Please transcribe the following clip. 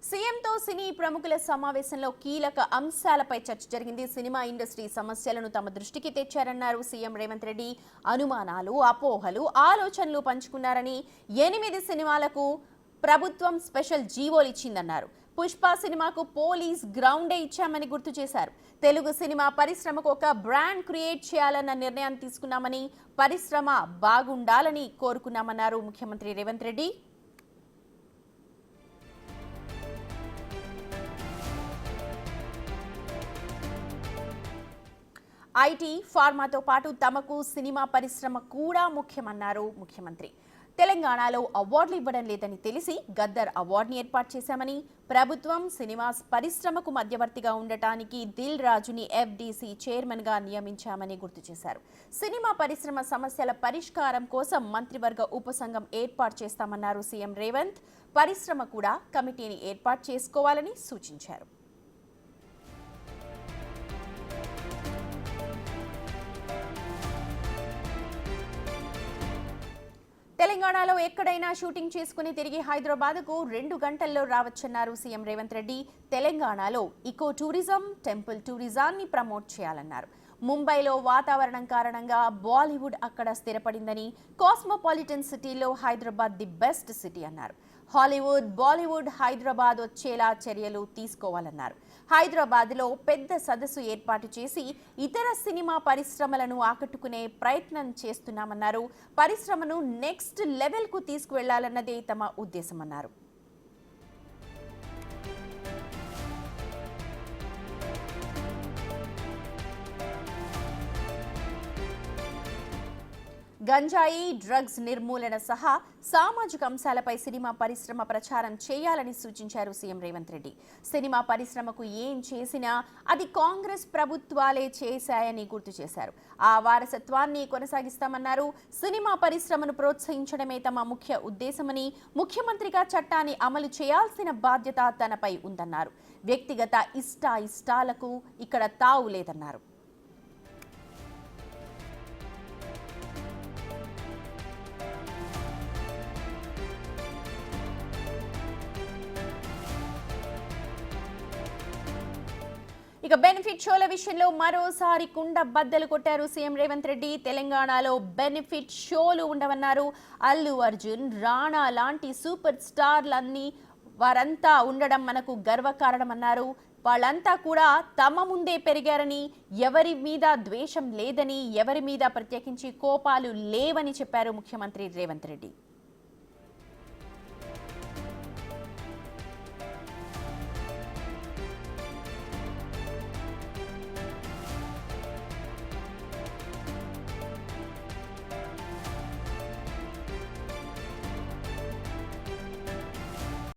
సీఎంతో సినీ ప్రముఖుల సమావేశంలో కీలక అంశాలపై చర్చ జరిగింది. సినిమా ఇండస్ట్రీ సమస్యలను తమ దృష్టికి తెచ్చారన్నారు సీఎం రేవంత్ రెడ్డి. అనుమానాలు, అపోహలు, ఆలోచనలు పంచుకున్నారని 8 సినిమాలకు ప్రభుత్వం స్పెషల్ జీవోలు ఇచ్చిందన్నారు. పుష్ప సినిమాకు పోలీస్ గ్రౌండే ఇచ్చామని గుర్తు చేశారు. తెలుగు సినిమా పరిశ్రమకు ఒక బ్రాండ్ క్రియేట్ చేయాలన్న నిర్ణయం తీసుకున్నామని, పరిశ్రమ బాగుండాలని కోరుకున్నామన్నారు ముఖ్యమంత్రి రేవంత్ రెడ్డి. ఐటీ, ఫార్మాతో పాటు తమకు సినిమా పరిశ్రమ కూడా ముఖ్యమన్నారు ముఖ్యమంత్రి. తెలంగాణలో అవార్డులు ఇవ్వడం లేదని తెలిసి గద్దర్ అవార్డుని ఏర్పాటు చేశామని, ప్రభుత్వం సినిమా పరిశ్రమకు మధ్యవర్తిగా ఉండటానికి దిల్ రాజుని ఎఫ్డీసీ చైర్మన్గా నియమించామని గుర్తు చేశారు. సినిమా పరిశ్రమ సమస్యల పరిష్కారం కోసం మంత్రివర్గ ఉపసంఘం ఏర్పాటు చేస్తామన్నారు సీఎం రేవంత్. పరిశ్రమ కూడా కమిటీని ఏర్పాటు చేసుకోవాలని సూచించారు. తెలంగాణలో ఎక్కడైనా షూటింగ్ చేసుకుని తిరిగి హైదరాబాద్కు 2 గంటల్లో రావచ్చన్నారు సీఎం రేవంత్ రెడ్డి. తెలంగాణలో ఇకో టూరిజం, టెంపుల్ టూరిజాన్ని ప్రమోట్ చేయాలన్నారు. ముంబైలో వాతావరణం కారణంగా బాలీవుడ్ అక్కడ స్థిరపడిందని, కాస్మోపాలిటన్ సిటీలో హైదరాబాద్ ది బెస్ట్ సిటీ అన్నారు. హాలీవుడ్, బాలీవుడ్ హైదరాబాద్ వచ్చేలా చర్యలు తీసుకోవాలన్నారు. హైదరాబాద్లో పెద్ద సదస్సు ఏర్పాటు చేసి ఇతర సినిమా పరిశ్రమలను ఆకట్టుకునే ప్రయత్నం చేస్తున్నామన్నారు. పరిశ్రమను నెక్స్ట్ లెవెల్కు తీసుకువెళ్లాలన్నదే తమ ఉద్దేశమన్నారు. గంజాయి, డ్రగ్స్ నిర్మూలన సహా సామాజిక అంశాలపై సినిమా పరిశ్రమ ప్రచారం చేయాలని సూచించారు సీఎం రేవంత్ రెడ్డి. సినిమా పరిశ్రమకు ఏం చేసినా అది కాంగ్రెస్ ప్రభుత్వాలే చేశాయని గుర్తు చేశారు. ఆ వారసత్వాన్ని కొనసాగిస్తామన్నారు. సినిమా పరిశ్రమను ప్రోత్సహించడమే తమ ముఖ్య ఉద్దేశమని, ముఖ్యమంత్రిగా చట్టాన్ని అమలు చేయాల్సిన బాధ్యత తనపై ఉందన్నారు. వ్యక్తిగత ఇష్టాలకు ఇక్కడ తావు లేదన్నారు. ఇక బెనిఫిట్ షోల విషయంలో మరోసారి కుండ బద్దలు కొట్టారు సీఎం రేవంత్ రెడ్డి. తెలంగాణలో బెనిఫిట్ షోలు ఉండవన్నారు. అల్లు అర్జున్, రాణా లాంటి సూపర్ స్టార్లన్నీ వారంతా ఉండడం మనకు గర్వకారణమన్నారు. వాళ్ళంతా కూడా తమ ముందే పెరిగారని, ఎవరి మీద ద్వేషం లేదని, ఎవరి మీద ప్రత్యేకించి కోపాలు లేవని చెప్పారు ముఖ్యమంత్రి రేవంత్ రెడ్డి.